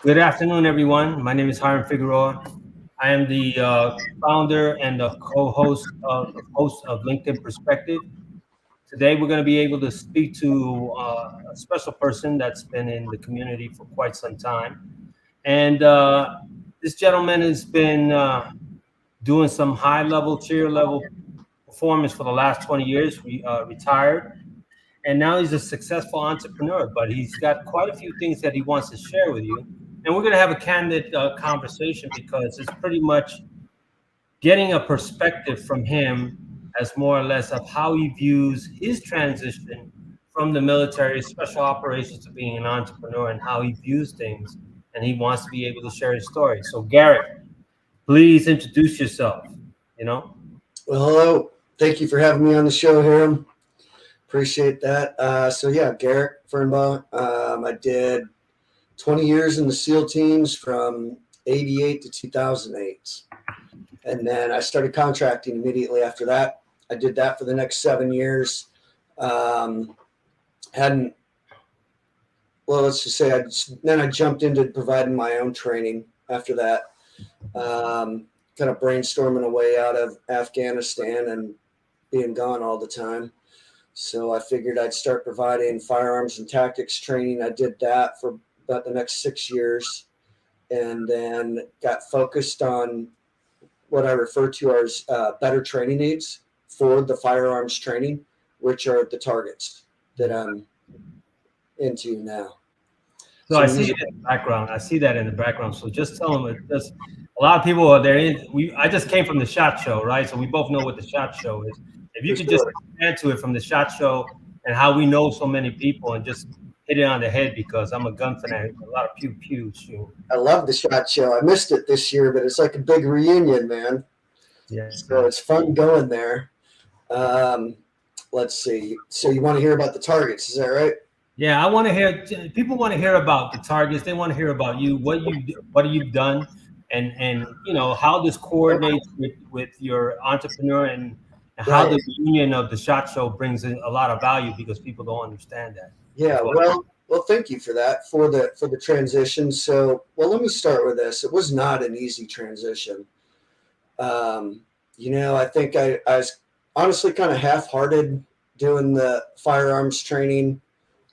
Good afternoon, everyone. My name is Hiram Figueroa. I am the founder and the host of LinkedIn Perspective. Today, we're going to be able to speak to a special person that's been in the community for quite some time. And this gentleman has been doing some high-level, cheer-level performance for the last 20 years. We retired, and now he's a successful entrepreneur, but he's got quite a few things that he wants to share with you. And we're going to have a candid conversation because it's pretty much getting a perspective from him as more or less of how he views his transition from the military special operations to being an entrepreneur and how he views things. And he wants to be able to share his story. So, Garrick, please introduce yourself. You know, Well, hello. Thank you for having me on the show, Hiram. Appreciate that. Yeah, Garrick, Fernbaugh. I did 20 years in the SEAL teams from 88 to 2008. And then I started contracting immediately after that. I did that for the next 7 years. Um, hadn't, well, let's just say then I jumped into providing my own training after that. Kind of brainstorming a way out of Afghanistan and being gone all the time. So I figured I'd start providing firearms and tactics training. I did that for about the next 6 years and then got focused on what I refer to as better training aids for the firearms training, which are the targets that I'm into now. so So I we see use it in the background. I see that in the background. So just tell them just a lot of people are there. I just came from the SHOT Show, right? So we both know what the SHOT Show is. If you for could just sure. expand to it from the SHOT Show and how we know so many people and just hit it on the head because I'm a gun fanatic. A lot of pew pew shoot. I love the SHOT Show. I missed it this year, but it's like a big reunion, man. Yeah. So it's fun going there. Um, let's see. So you want to hear about the targets? Is that right? Yeah, I want to hear. People want to hear about the targets. They want to hear about you, what you've done, and how this Okay. coordinates with your entrepreneur and how Right. the union of the Shot Show brings in a lot of value because people don't understand that Yeah. as well. Well. Thank you for that for the transition. So, well, let me start with this. It was not an easy transition. Um, I think I was honestly kind of half-hearted doing the firearms training.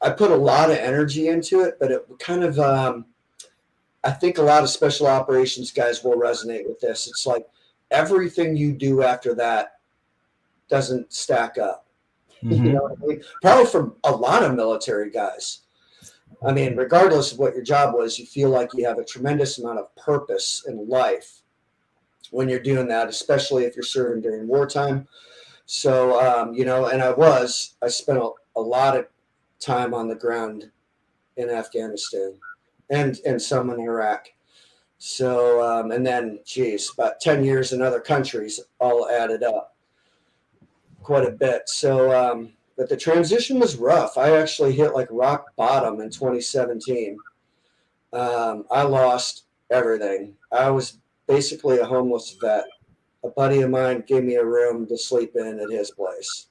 I put a lot of energy into it, but it kind of I think a lot of special operations guys will resonate with this. It's like everything you do after that doesn't stack up. You know Hmm. what I mean? Probably for a lot of military guys. I mean, regardless of what your job was, you feel like you have a tremendous amount of purpose in life when you're doing that, especially if you're serving during wartime. So, and I spent a lot of time on the ground in Afghanistan and some in Iraq. So, and then, geez, about 10 years in other countries all added up quite a bit. So, but the transition was rough. I actually hit like rock bottom in 2017. I lost everything. I was basically a homeless vet. A buddy of mine gave me a room to sleep in at his place.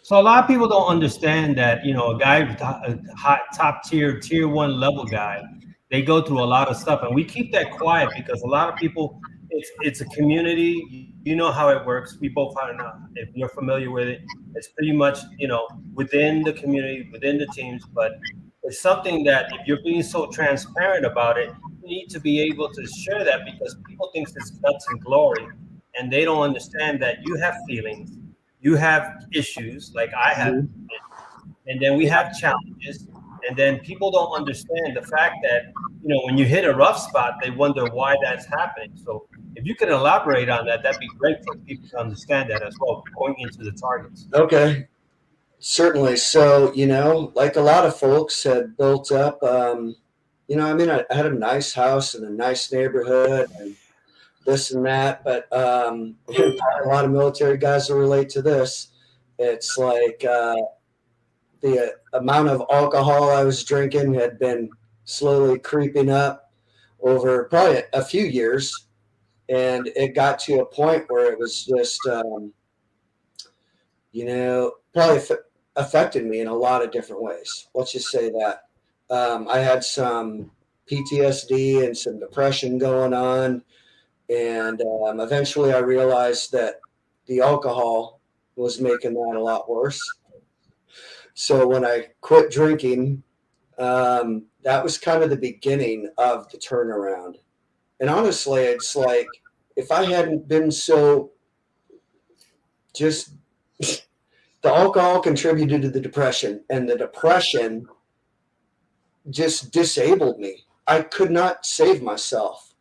So a lot of people don't understand that a guy, a hot top tier one level guy, they go through a lot of stuff, and we keep that quiet because a lot of people, it's a community. You know how it works. We both know if you're familiar with it. It's pretty much within the community, within the teams, but it's something that if you're being so transparent about it, you need to be able to share that because people think it's guts and glory, and they don't understand that you have feelings, you have issues like I have, Mhm. and then we Yeah. have challenges, and then people don't understand the fact that when you hit a rough spot, they wonder why that's happening. So if you can elaborate on that, that'd be great for people to understand that as well, going into the targets. Okay. Certainly. So, like a lot of folks had built up, I mean, I had a nice house and a nice neighborhood and this and that, but a lot of military guys will relate to this. It's like the amount of alcohol I was drinking had been slowly creeping up over probably a few years. And it got to a point where it was just, probably affected me in a lot of different ways. Let's just say that. I had some PTSD and some depression going on. And eventually I realized that the alcohol was making that a lot worse. So when I quit drinking, that was kind of the beginning of the turnaround. And honestly, it's like if I hadn't been so just the alcohol contributed to the depression, and the depression just disabled me. I could not save myself.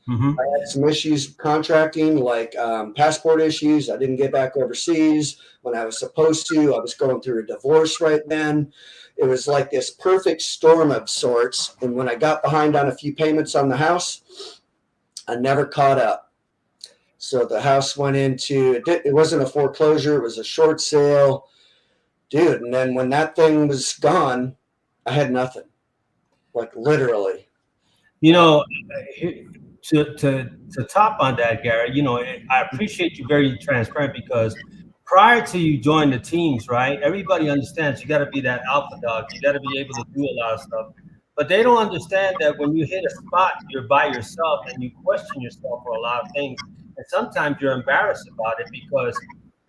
I Mm-hmm. had some issues contracting, like passport issues. I didn't get back overseas when I was supposed to. I was going through a divorce right then. It was like this perfect storm of sorts. And when I got behind on a few payments on the house, I never caught up. So the house went into it wasn't a foreclosure, it was a short sale. Dude, and then when that thing was gone, I had nothing. Like literally. You know, to top on that, Gary, you know, I appreciate you very transparent because prior to you join the teams, right? Everybody understands you got to be that alpha dog. You got to be able to do a lot of stuff, but they don't understand that when you hit a spot, you're by yourself and you question yourself for a lot of things, and sometimes you're embarrassed about it because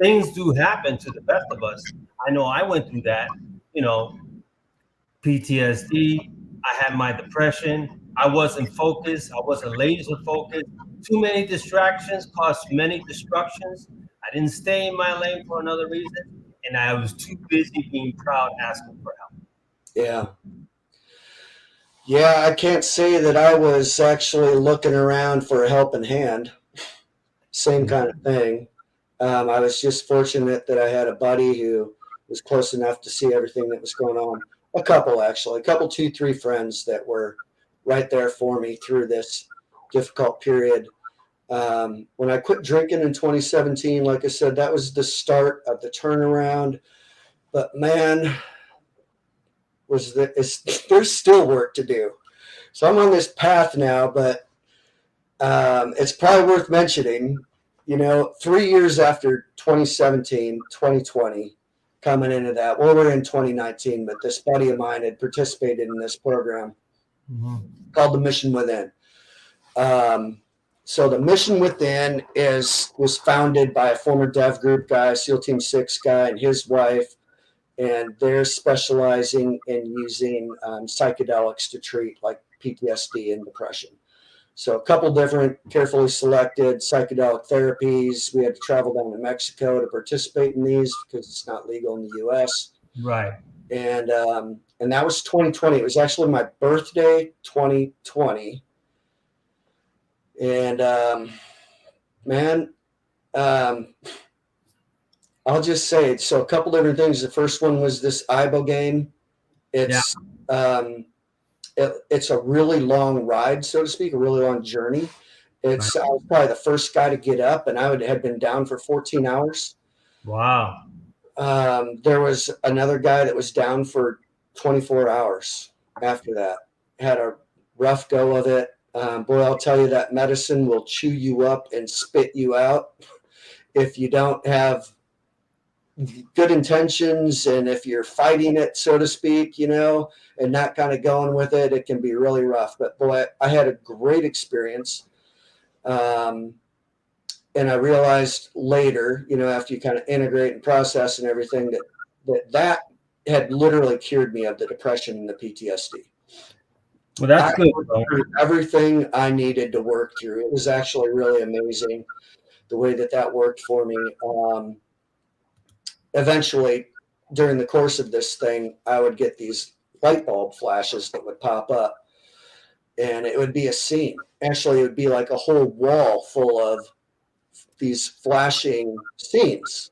things do happen to the best of us. I know I went through that. You know, PTSD. I had my depression. I wasn't focused. I wasn't laser focused. Too many distractions caused many destructions. I didn't stay in my lane for another reason. And I was too busy being proud asking for help. Yeah. Yeah, I can't say that I was actually looking around for a helping hand. Same kind of thing. I was just fortunate that I had a buddy who was close enough to see everything that was going on. A couple, actually, a couple, two, three friends that were right there for me through this difficult period. When I quit drinking in 2017, like I said, that was the start of the turnaround. But man, there's still work to do. So I'm on this path now, but it's probably worth mentioning, 3 years after 2017, 2020, coming into that, well, we're in 2019, but this buddy of mine had participated in this program called the Mission Within. So the Mission Within was founded by a former Dev Group guy, SEAL Team 6 guy, and his wife, and they're specializing in using psychedelics to treat like PTSD and depression. So a couple different carefully selected psychedelic therapies. We had to travel down to Mexico to participate in these because it's not legal in the U.S. Right. And that was 2020. It was actually my birthday, 2020. And man, I'll just say it. So a couple different things. The first one was this ibogaine. It's it's a really long ride, so to speak, a really long journey. I was probably the first guy to get up, and I had been down for 14 hours. Wow. There was another guy that was down for 24 hours after that. Had a rough go of it. Boy, I'll tell you, that medicine will chew you up and spit you out if you don't have good intentions, and if you're fighting it, so to speak, and not kind of going with it, it can be really rough. But boy, I had a great experience. And I realized later, after you kind of integrate and process and everything, that had literally cured me of the depression and the PTSD. Well, that's good. Everything I needed to work through. It was actually really amazing the way that worked for me. Eventually, during the course of this thing, I would get these light bulb flashes that would pop up, and it would be a scene. Actually, it would be like a whole wall full of these flashing scenes.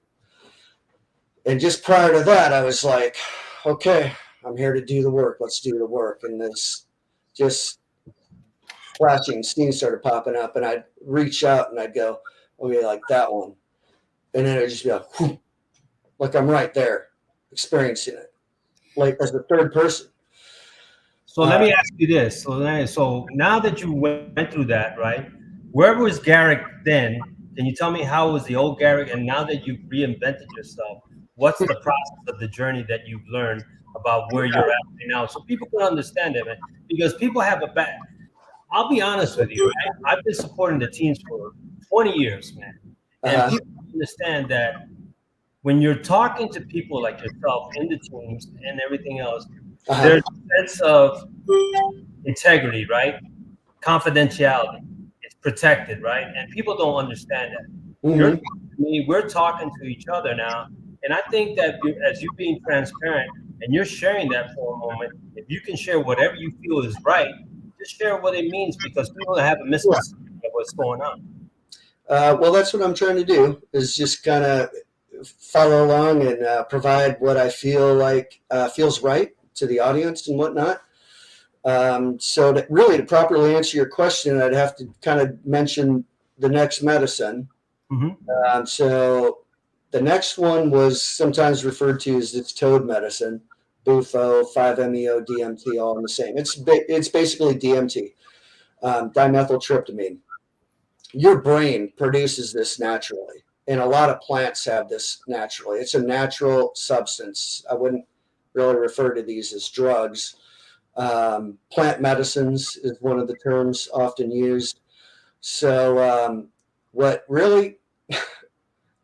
And just prior to that, I was like, okay, I'm here to do the work. Let's do the work. And this just flashing scenes started popping up, and I'd reach out and I'd go, okay, like that one. And then it'd just be like, whew, like I'm right there experiencing it, like as the third person. So let me ask you this. So now that you went through that, right? Where was Garrick then? Can you tell me how was the old Garrick, and now that you've reinvented yourself, what's the process of the journey that you've learned about where you're at right now, so people can understand it, man. Because people have a bad. I'll be honest with you, right? I've been supporting the teams for 20 years, man, and Uh-huh. people understand that when you're talking to people like yourself in the teams and everything else, Uh-huh. there's a sense of integrity, right? Confidentiality. It's protected, right? And people don't understand that. You're Hmm. talking to me, we're talking to each other now. And I think that as you being transparent and you're sharing that for a moment, if you can share whatever you feel is right, just share what it means because people have a Yeah. misconception of what's going on. Well, that's what I'm trying to do is just kind of follow along and provide what I feel like feels right to the audience and whatnot. So to really to properly answer your question, I'd have to kind of mention the next medicine. Mm-hmm. So the next one was sometimes referred to as its toad medicine, Bufo, 5-MeO, DMT, all in the same. It's basically DMT, dimethyltryptamine. Your brain produces this naturally, and a lot of plants have this naturally. It's a natural substance. I wouldn't really refer to these as drugs. Plant medicines is one of the terms often used. So, what really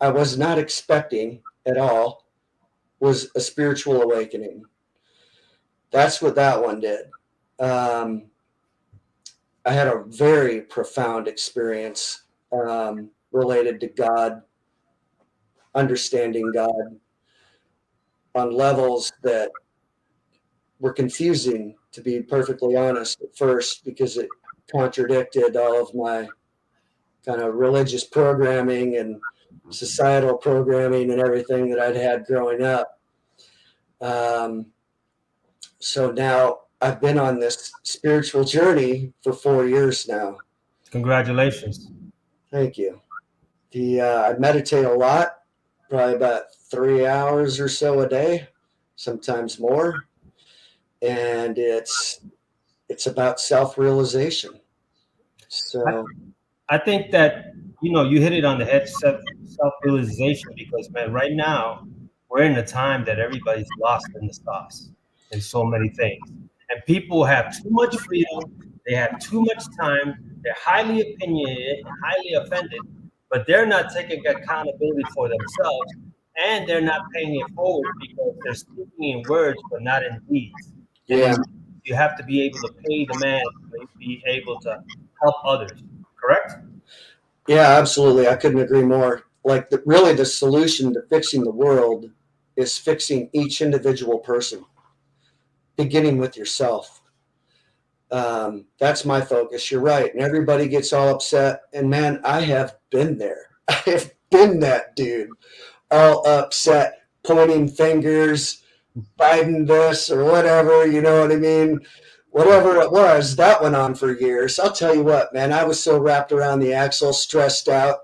I was not expecting at all was a spiritual awakening. That's what that one did. Um, I had a very profound experience related to God, understanding God on levels that were confusing, to be perfectly honest, at first, because it contradicted all of my kind of religious programming and societal programming and everything that I'd had growing up. Um, so now I've been on this spiritual journey for 4 years now. Congratulations. Thank you. I meditate a lot, probably about 3 hours or so a day, sometimes more, and it's about self realization. I, So I think that you hit it on the head, self realization, because man, right now we're in a time that everybody's lost in the sauce in so many things, and people have too much freedom. They have too much time. They're highly opinionated and highly offended, but they're not taking accountability for themselves, and they're not paying it forward because they're speaking in words but not in deeds. And yeah, you have to be able to pay the man to be able to help others. Correct? yeah, absolutely. I couldn't agree more. Like really, the solution to fixing the world is fixing each individual person, beginning with yourself. That's my focus. You're right. And everybody gets all upset. And man, I have been there. I have been that dude, all upset, pointing fingers, Biden this or whatever. You know what I mean? Whatever it was, that went on for years. I'll tell you what, man, I was so wrapped around the axle, stressed out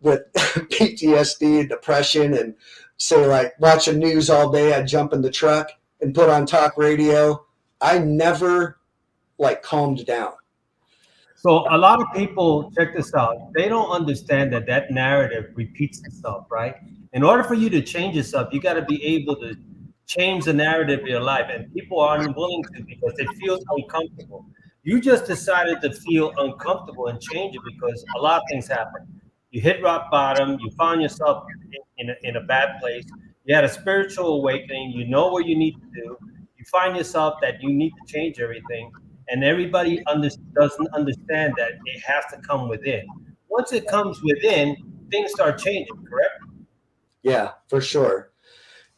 with PTSD and depression, and say, like, watching news all day. I'd jump in the truck and put on talk radio. I never like calmed down. So a lot of people check this out. They don't understand that that narrative repeats itself, right? In order for you to change yourself, you got to be able to change the narrative of your life, and people are unwilling to because it feels uncomfortable. You just decided to feel uncomfortable and change it because a lot of things happen. You hit rock bottom. You found yourself in a bad place. You had a spiritual awakening. You know what you need to do. You find yourself that you need to change everything, and everybody doesn't understand that it has to come within. Once it comes within, things start changing. Correct? Yeah, for sure.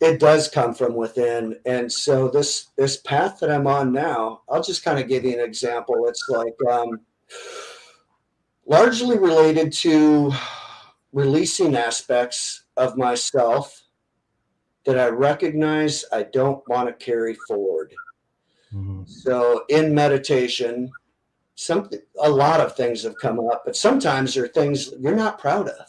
It does come from within. And so this path that I'm on now, I'll just kind of give you an example. It's like largely related to releasing aspects of myself that I recognize I don't want to carry forward. Mm-hmm. So in meditation, a lot of things have come up, but sometimes there are things you're not proud of.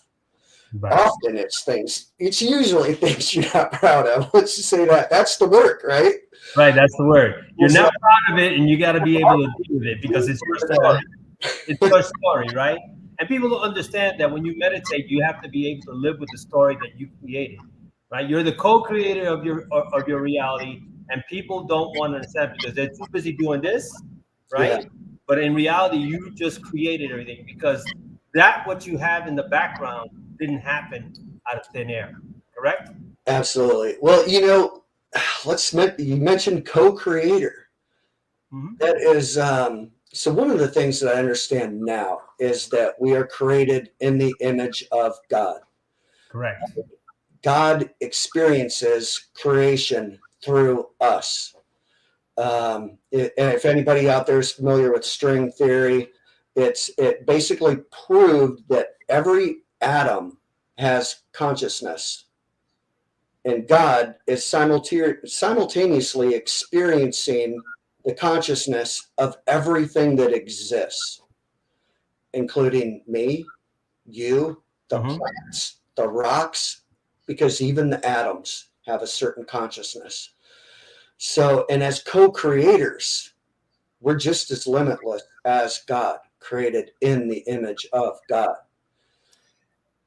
Right. Often it's usually things you're not proud of. Let's just say that. That's the work, right? Right. That's the word. You're It's not like, proud of it, and you got to be able to deal with it because it's your story. It's your story, right? And people don't understand that when you meditate, you have to be able to live with the story that you created, right? You're the co-creator of your reality. and people don't want to understand because they're too busy doing this, Yeah, right? But in reality, you just created everything because that what you have in the background didn't happen out of thin air, correct? absolutely. Well, you mentioned co-creator. Hmm. That is, so one of the things that I understand now is that we are created in the image of God. Correct. God experiences creation through us. And if anybody out there is familiar with string theory, it basically proved that every atom has consciousness, and God is simultaneously experiencing the consciousness of everything that exists, including me, you, the Hmm. plants, the rocks, because even the atoms have a certain consciousness. So, and as co creators, we're just as limitless as God, created in the image of God.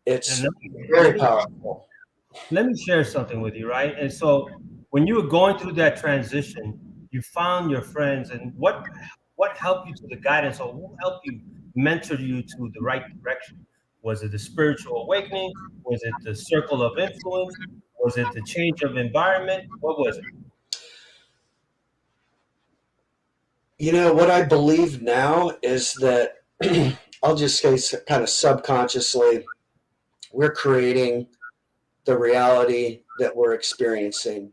And It's let very me powerful. let me share something with you, right? And so when you were going through that transition, you found your friends, and what helped you to the guidance, or who helped you mentor you to the right direction? Was it the spiritual awakening? Was it the circle of influence? Was it the change of environment? What was it? What I believe now is that I'll just say kind of subconsciously, we're creating the reality that we're experiencing.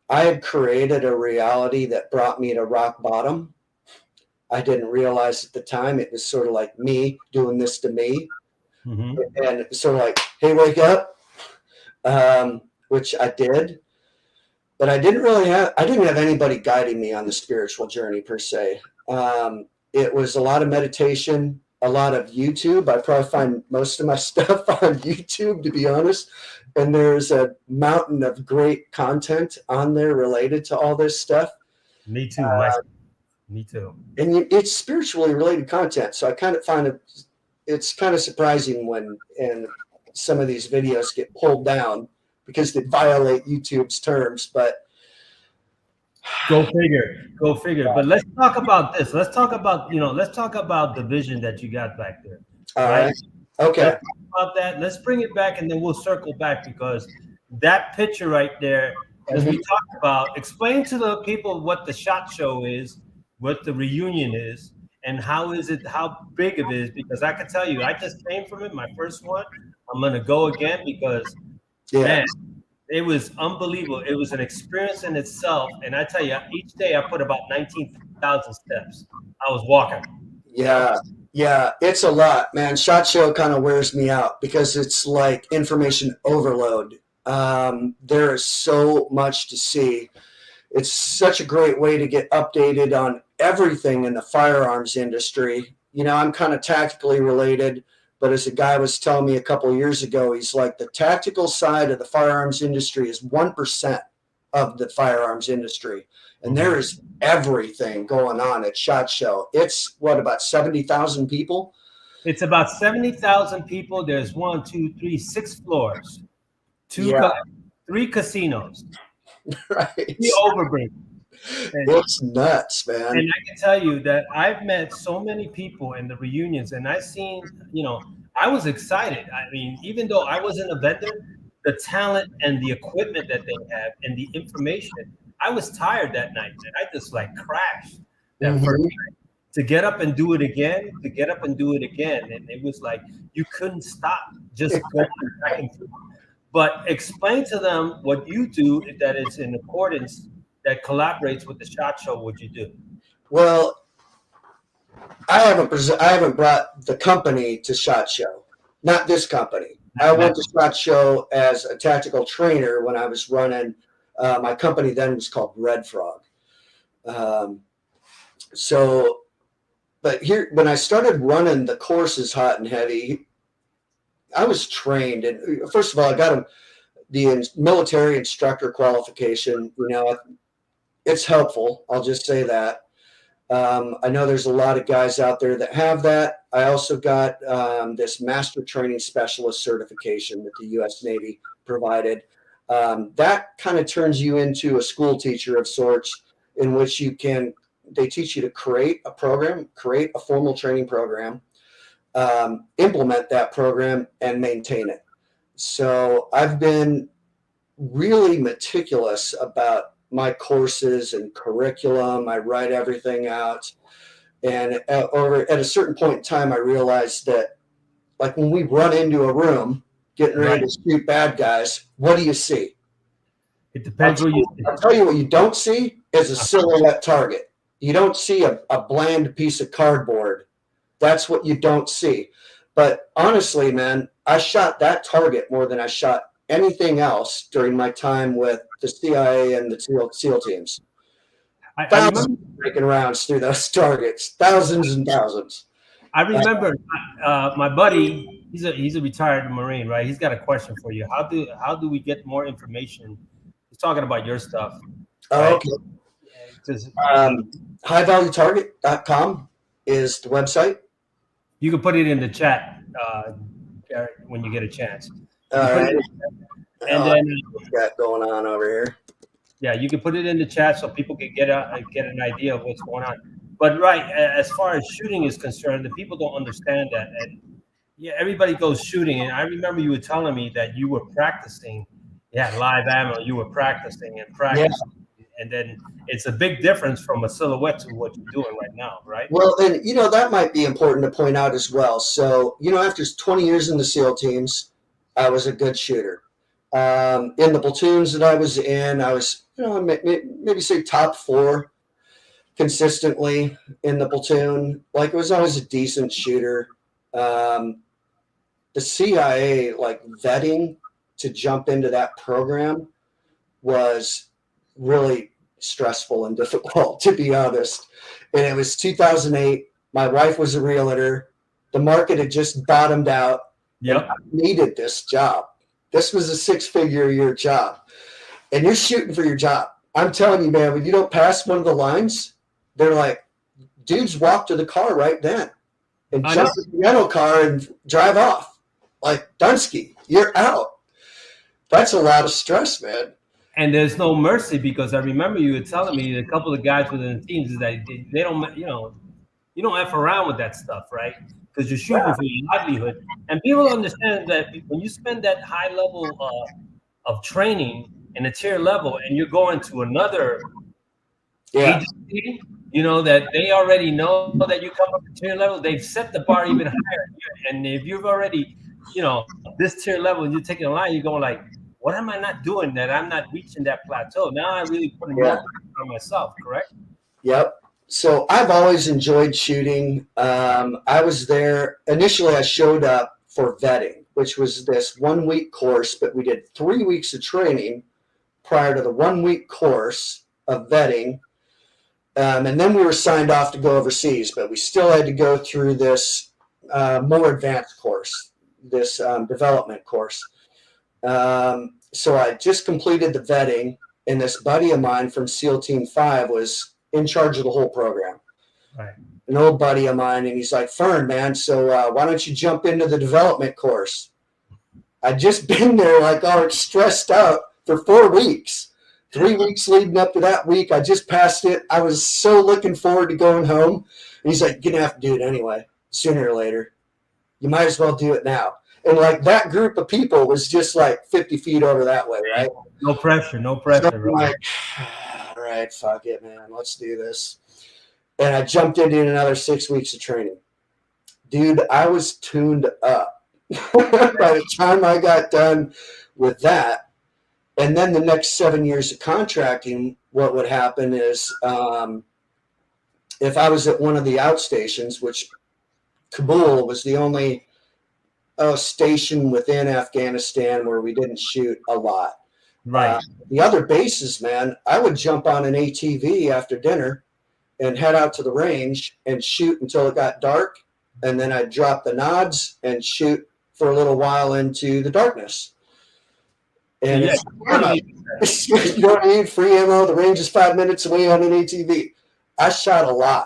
I had created a reality that brought me to rock bottom. I didn't realize at the time it was sort of like me doing this to me, Hmm. and sort of like, "Hey, wake up," which I did. But I didn't have anybody guiding me on the spiritual journey per se. It was a lot of meditation, a lot of YouTube. I probably find most of my stuff on YouTube, to be honest. And there's a mountain of great content on there related to all this stuff. Me too. Me too. And it's spiritually related content. So I kind of find it's kind of surprising when and some of these videos get pulled down because they violate YouTube's terms. But Go figure. Go figure. But let's talk about this. Let's talk about the vision that you got back there, all right? right, okay. Let's talk about that. Let's bring it back and then we'll circle back because that picture right there, as we Mhm. talked about, explain to the people what the SHOT Show is, what the reunion is, and how big it is. Because I can tell you, I just came from it, my first one. I'm gonna go again because Yeah, man, it was unbelievable. It was an experience in itself. And I tell you, each day I put about 19,000 steps. I was walking. yeah, yeah. It's a lot, man. Shot Show kind of wears me out because it's like information overload. There is so much to see. It's such a great way to get updated on everything in the firearms industry. I'm kind of tactically related, but as a guy was telling me a couple of years ago, he's like, the tactical side of the firearms industry is 1% of the firearms industry. And there Mhm. is everything going on at SHOT Show. It's what, about 70,000 people? It's about 70,000 people. There's one, two, three, six floors, two, Yeah, three casinos, right. three overbridges. And, It's nuts, man. and I can tell you that I've met so many people in the reunions and I've seen, I was excited. I mean, even though I wasn't a vendor, the talent and the equipment that they have and the information, I was tired that night. And I just like crashed that first Mhm. to get up and do it again, to get up and do it again. And it was like you couldn't stop just going back and forth. But explain to them what you do that is in accordance, that collaborates with the SHOT Show, what you do. Well, I haven't brought the company to SHOT Show. Not this company. I Not, went to SHOT Show as a tactical trainer when I was running. My company then was called Red Frog. Um, so, but here when I started running the courses hot and heavy, I was trained. And first of all, I got the military instructor qualification. It's helpful. I'll just say that. I know there's a lot of guys out there that have that. I also got this master training specialist certification that the U.S. Navy provided. That kind of turns you into a school teacher of sorts, in which they teach you to create a program, create a formal training program, implement that program, and maintain it. So I've been really meticulous about my courses and curriculum. I write everything out. And at a certain point in time, I realized that, like, when we run into a room getting ready to shoot bad guys, what do you see? It depends what you see. I'll tell you what you don't see is a silhouette target. You don't see a bland piece of cardboard. That's what you don't see. But honestly, man, I shot that target more than I shot anything else during my time with the CIA and the SEAL teams. I remember breaking rounds through those targets, thousands and thousands. I remember my buddy. He's a retired Marine, right? He's got a question for you. How do we get more information? He's talking about your stuff. Right? Okay. Highvaluetarget.com is the website. You can put it in the chat, Garrick, when you get a chance. All right. And then what's got going on over here? Yeah, you can put it in the chat so people can get an idea of what's going on. But as far as shooting is concerned, the people don't understand that. And yeah, everybody goes shooting. And I remember you were telling me that you were practicing. You had live ammo. You were practicing and practicing. Yeah. And then it's a big difference from a silhouette to what you're doing right now, right? Well, and, that might be important to point out as well. So, after 20 years in the SEAL teams, I was a good shooter. In the platoons that I was in, I was, maybe say top 4 consistently in the platoon. Like, I was always a decent shooter. The CIA, like, vetting to jump into that program was really stressful and difficult, to be honest. And it was 2008. My wife was a realtor. The market had just bottomed out. Yep. I needed this job. This was a 6-figure a year job. And you're shooting for your job. I'm telling you, man, when you don't pass one of the lines, they're like, dudes walk to the car right then and jump in the rental car and drive off. Like, Dunsky, you're out. That's a lot of stress, man. And there's no mercy, because I remember you were telling me a couple of guys within the teams is that they don't, you don't F around with that stuff, right? Because you're shooting for your livelihood. And people understand that when you spend that high level of training in a tier level and you're going to another agency, that they already know that you come up to tier level, they've set the bar even higher. And if you've already, this tier level, and you're taking a line, you're going like, what am I not doing that I'm not reaching that plateau? Now I really put more pressure on myself, correct? Yep. So I've always enjoyed shooting. I was there. Initially, I showed up for vetting, which was this 1-week course, but we did 3 weeks of training prior to the 1-week course of vetting. And then we were signed off to go overseas, but we still had to go through this more advanced course, this development course. So I just completed the vetting, and this buddy of mine from SEAL Team 5 was in charge of the whole program. Right. An old buddy of mine, and he's like, Fern, man, so why don't you jump into the development course? I'd just been there, like, all stressed out for 4 weeks. 3 weeks leading up to that week, I just passed it. I was so looking forward to going home. And he's like, you're going to have to do it anyway, sooner or later. You might as well do it now. And, like, that group of people was just, like, 50 feet over that way, right? No pressure. So I'm like, all right, fuck it, man. Let's do this. And I jumped into another 6 weeks of training. Dude, I was tuned up by the time I got done with that. And then the next 7 years of contracting, what would happen is if I was at one of the outstations, which Kabul was the only station within Afghanistan where we didn't shoot a lot. Right. The other bases, man, I would jump on an ATV after dinner and head out to the range and shoot until it got dark. And then I'd drop the nods and shoot for a little while into the darkness. And you know what I mean? Free ammo. The range is 5 minutes away on an ATV. I shot a lot.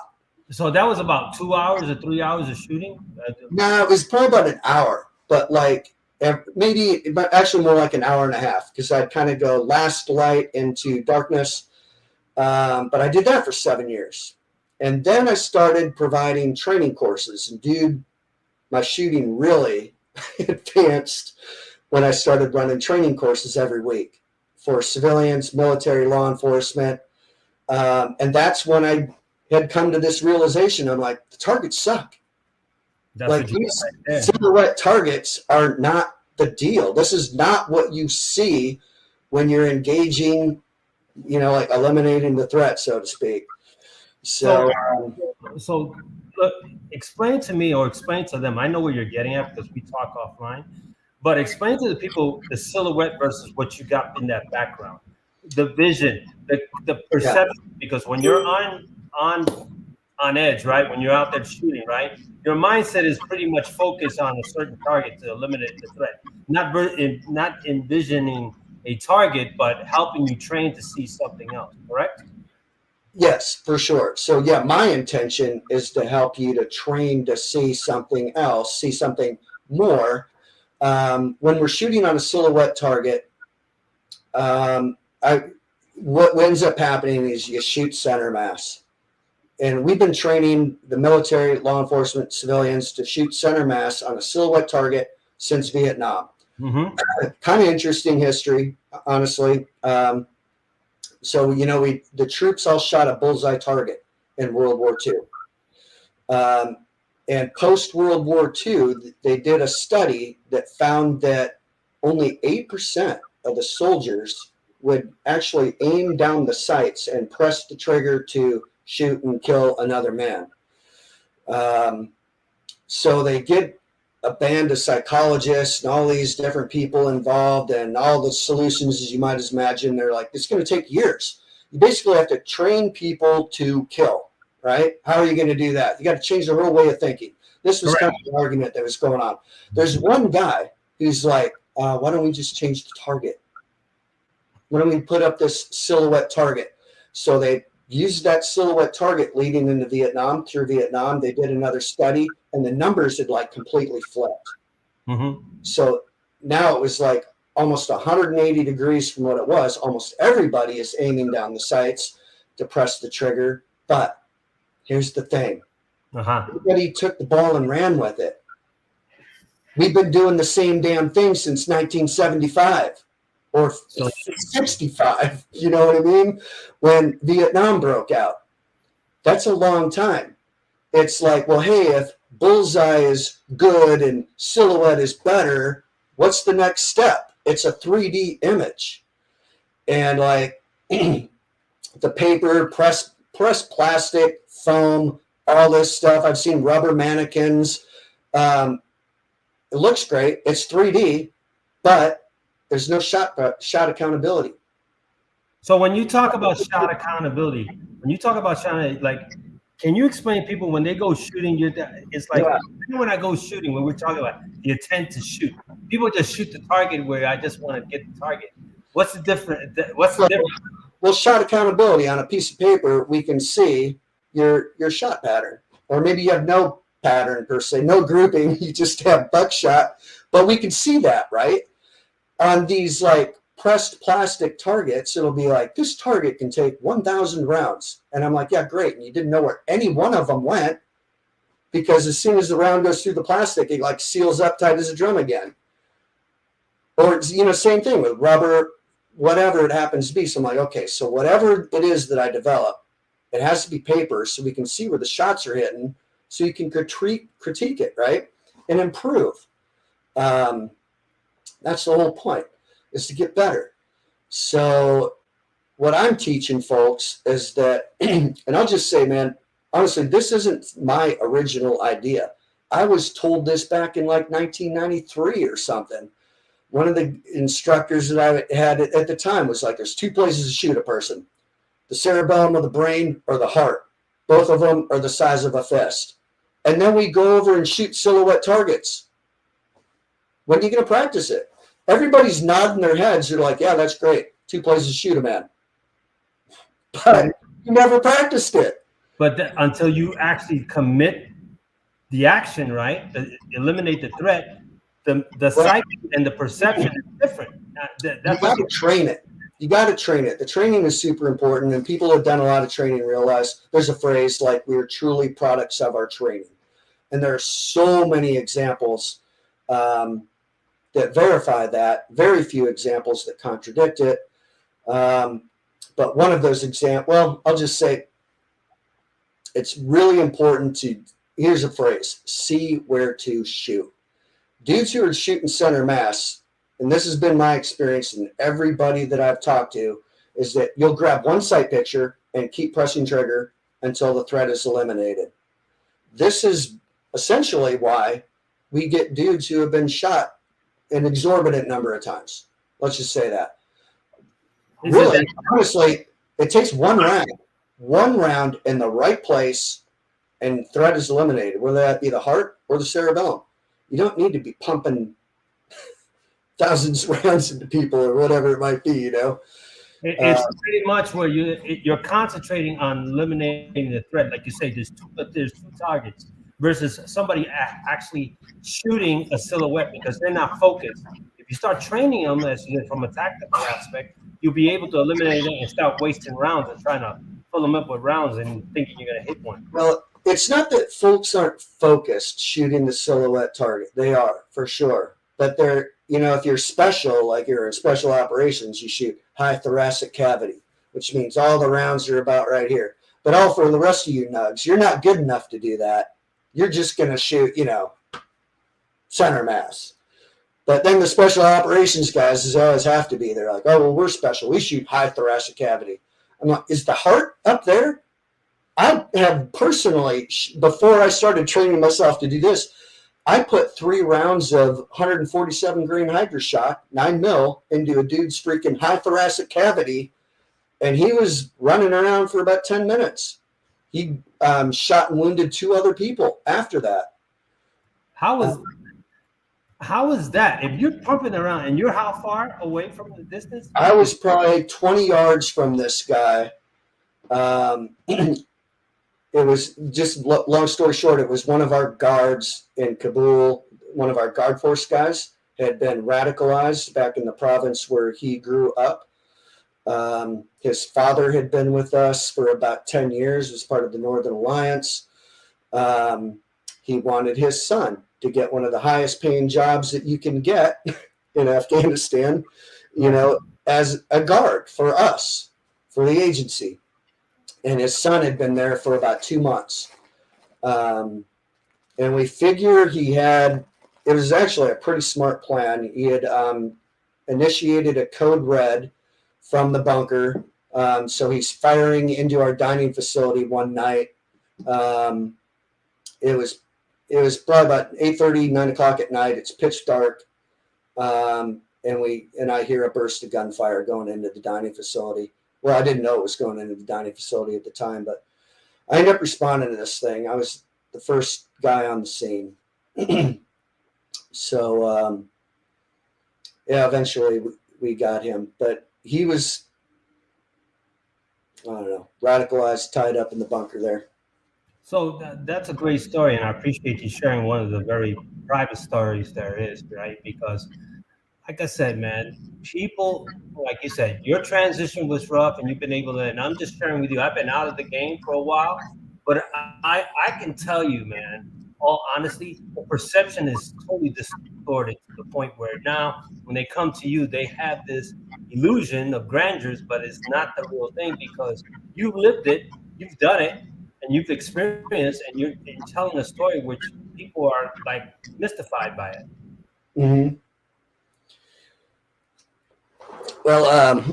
So that was about 2 hours or 3 hours of shooting? No, it was probably about an hour. But, like, maybe, but actually more like an hour and a half, because I'd kind of go last light into darkness. But I did that for 7 years. And then I started providing training courses. And dude, my shooting really advanced when I started running training courses every week for civilians, military, law enforcement. And that's when I had come to this realization. I'm like, the targets suck. That's Like, what you these got right there. silhouette targets are not the deal. This is not what you see when you're engaging, like eliminating the threat, so to speak. So, So look, explain to me or explain to them. I know where you're getting at because we talk offline, but explain to the people the silhouette versus what you got in that background, the vision, the yeah, perception. Because when you're on edge, right? When you're out there shooting, right? Your mindset is pretty much focused on a certain target to eliminate the threat, not envisioning a target, but helping you train to see something else. Correct? yes, for sure. So, yeah, my intention is to help you to train to see something else, see something more. When we're shooting on a silhouette target, um, what ends up happening is you shoot center mass. And we've been training the military, law enforcement, civilians to shoot center mass on a silhouette target since Vietnam. Mm-hmm. Kind of interesting history, honestly. So, the troops all shot a bullseye target in World War II. And post World War II, they did a study that found that only 8% of the soldiers would actually aim down the sights and press the trigger to shoot and kill another man. So they get a band of psychologists and all these different people involved and all the solutions, as you might imagine. They're like, it's going to take years. You basically have to train people to kill, right? How are you going to do that? You got to change the whole way of thinking. This was kind of the argument that was going on. There's one guy who's like, why don't we just change the target? Why don't we put up this silhouette target? So they used that silhouette target leading into Vietnam. Through Vietnam, they did another study, and the numbers had like completely flipped. Mm-hmm. So now it was like almost 180 degrees from what it was. Almost everybody is aiming down the sights to press the trigger. But here's the thing. Everybody took the ball and ran with it. We've been doing the same damn thing since 1975 or 65, you know what I mean? When Vietnam broke out. That's a long time. It's like, well, hey, if bullseye is good and silhouette is better, what's the next step? It's a 3D image. And like the paper, press plastic, foam, all this stuff. I've seen rubber mannequins. It looks great. It's 3D, but there's no shot accountability. So when you talk about shot accountability, can you explain people when they go shooting? It's like when I go shooting, when we're talking about the intent to shoot, people just shoot the target where I just want to get the target. What's the difference? Well, shot accountability on a piece of paper, we can see your shot pattern, or maybe you have no pattern per se, no grouping. You just have buckshot, but we can see that, right? On these like pressed plastic targets, it'll be like, this target can take 1,000 rounds. And I'm like, yeah, great. And you didn't know where any one of them went, because as soon as the round goes through the plastic, it like seals up tight as a drum again. Or, same thing with rubber, whatever it happens to be. So I'm like, okay, so whatever it is that I develop, it has to be paper so we can see where the shots are hitting, so you can critique it, right? And improve. That's the whole point, is to get better. So what I'm teaching folks is that, and I'll just say, man, honestly, this isn't my original idea. I was told this back in like 1993 or something. One of the instructors that I had at the time was like, there's two places to shoot a person: the cerebellum of the brain or the heart. Both of them are the size of a fist. And then we go over and shoot silhouette targets. When are you going to practice it? Everybody's nodding their heads. They're like, yeah, that's great. Two places to shoot a man. But you never practiced it. But until you actually commit the action, right? Eliminate the threat, the Well, psyche and the perception is different. you That's what got to train it. You got to train it. The training is super important, and people who have done a lot of training realize there's a phrase like we're truly products of our training. And there are so many examples that verify that, very few examples that contradict it. But one of those examples, well, I'll just say it's really important to, here's a phrase, see where to shoot. Dudes who are shooting center mass, and this has been my experience and everybody that I've talked to, is that you'll grab one sight picture and keep pressing trigger until the threat is eliminated. This is essentially why we get dudes who have been shot an exorbitant number of times. Let's just say that. Really, honestly, it takes one round in the right place, and threat is eliminated, whether that be the heart or the cerebellum. You don't need to be pumping thousands of rounds into people or whatever it might be, you know. It's pretty much where you're concentrating on eliminating the threat. Like you say, there's two targets versus somebody actually shooting a silhouette because they're not focused. If you start training them as you did from a tactical aspect, you'll be able to eliminate it and start wasting rounds and trying to fill them up with rounds and thinking you're going to hit one. Well, it's not that folks aren't focused shooting the silhouette target. They are, for sure. But they're, you know, if you're special, like you're in special operations, you shoot high thoracic cavity, which means all the rounds are about right here. But all for the rest of you nugs, you're not good enough to do that. You're just going to shoot, you know, center mass. But then the special operations guys always have to be. They're like, oh, well, we're special. We shoot high thoracic cavity. I'm like, is the heart up there? I have personally, before I started training myself to do this, I put 3 rounds of 147 grain Hydra shot, 9 mil, into a dude's freaking high thoracic cavity, and he was running around for about 10 minutes. He shot and wounded 2 other people after that. How is that? If you're pumping around and you're how far away from the distance? I was probably 20 yards from this guy. It was just, long story short, it was one of our guards in Kabul, one of our guard force guys had been radicalized back in the province where he grew up. His father had been with us for about 10 years as part of the Northern Alliance. He wanted his son to get one of the highest paying jobs that you can get in Afghanistan, you know, as a guard for us, for the agency. And his son had been there for about 2 months. And we figure it was actually a pretty smart plan. He had initiated a code red from the bunker. So he's firing into our dining facility one night. It was probably about 8:30, 9 o'clock at night. It's pitch dark. And I hear a burst of gunfire going into the dining facility. Well, I didn't know it was going into the dining facility at the time, but I ended up responding to this thing. I was the first guy on the scene. So, yeah, eventually we got him. But he was, I don't know, radicalized, tied up in the bunker there. So that's a great story, and I appreciate you sharing one of the very private stories there is, right? Because like I said, man, people, like you said, your transition was rough and you've been able to, and I'm just sharing with you, I've been out of the game for a while, but I can tell you, man, all honesty, the perception is totally distorted to the point where now when they come to you, they have this illusion of grandeurs, but it's not the real thing because you've lived it, you've done it, and you've experienced, and you're telling a story which people are like mystified by it. Mm-hmm. Well,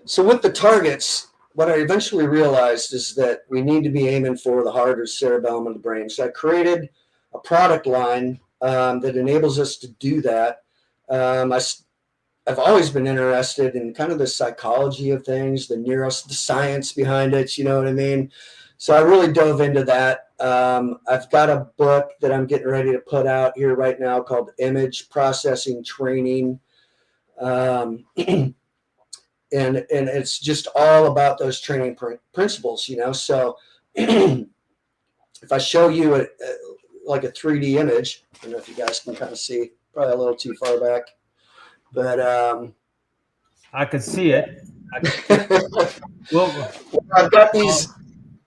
so with the targets, what I eventually realized is that we need to be aiming for the heart or cerebellum of the brain. So I created a product line that enables us to do that. I've always been interested in kind of the psychology of things, the science behind it. You know what I mean? So I really dove into that. I've got a book that I'm getting ready to put out here right now called Image Processing Training. And it's just all about those training principles, you know. So if I show you, like a 3D image. I don't know if you guys can kind of see, probably a little too far back, but I could see it. I could see it. Well, I've got these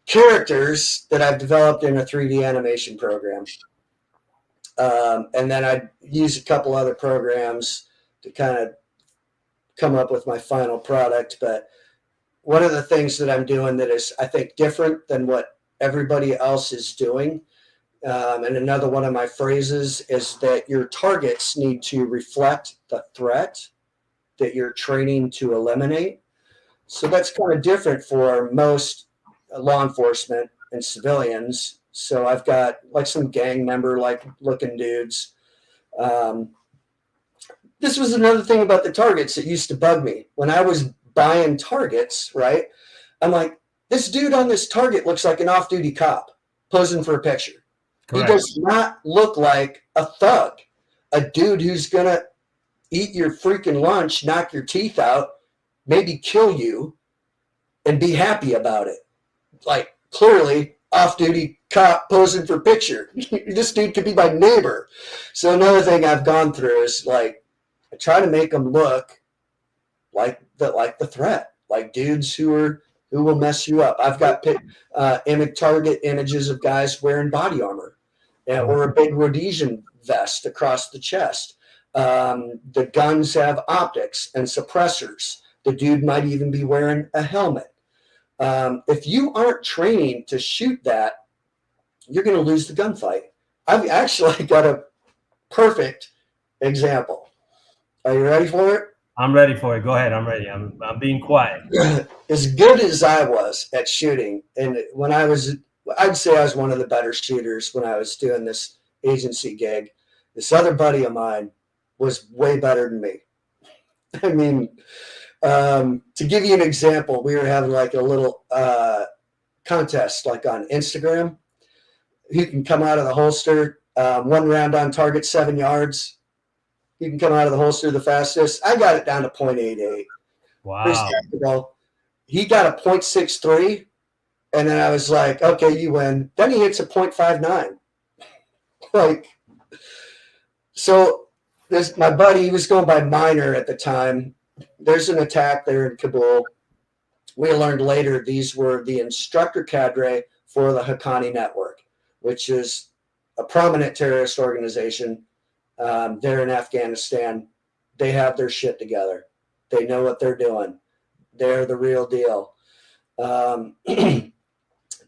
characters that I've developed in a 3D animation program. And then I use a couple other programs to kind of come up with my final product. But one of the things that I'm doing that is, I think, different than what everybody else is doing, and another one of my phrases is that your targets need to reflect the threat that you're training to eliminate. So that's kind of different for most law enforcement and civilians. So I've got like some gang member like looking dudes. This was another thing about the targets that used to bug me. When I was buying targets, right? I'm like, this dude on this target looks like an off-duty cop posing for a picture. Correct. He does not look like a thug, a dude who's going to eat your freaking lunch, knock your teeth out, maybe kill you, and be happy about it. Like, clearly, off-duty cop posing for picture. This dude could be my neighbor. So another thing I've gone through is, like, I try to make them look like the threat, like dudes who will mess you up. I've got target images of guys wearing body armor or a big Rhodesian vest across the chest. The guns have optics and suppressors. The dude might even be wearing a helmet. If you aren't training to shoot that, you're going to lose the gunfight. I've actually got a perfect example. Are you ready for it? I'm ready for it. Go ahead. I'm ready. I'm being quiet. As good as I was at shooting, and when I'd say I was one of the better shooters when I was doing this agency gig. This other buddy of mine was way better than me. I mean, to give you an example, we were having like a little contest like on Instagram. You can come out of the holster, 1 round on target, 7 yards. You can come out of the holster the fastest. I got it down to 0.88. Wow. He got a 0.63, and then I was like, okay, you win. Then he hits a 0.59. Like, so this, my buddy, he was going by Minor at the time. There's an attack there in Kabul. We learned later these were the instructor cadre for the Haqqani Network, which is a prominent terrorist organization. They're in Afghanistan. They have their shit together. They know what they're doing. They're the real deal.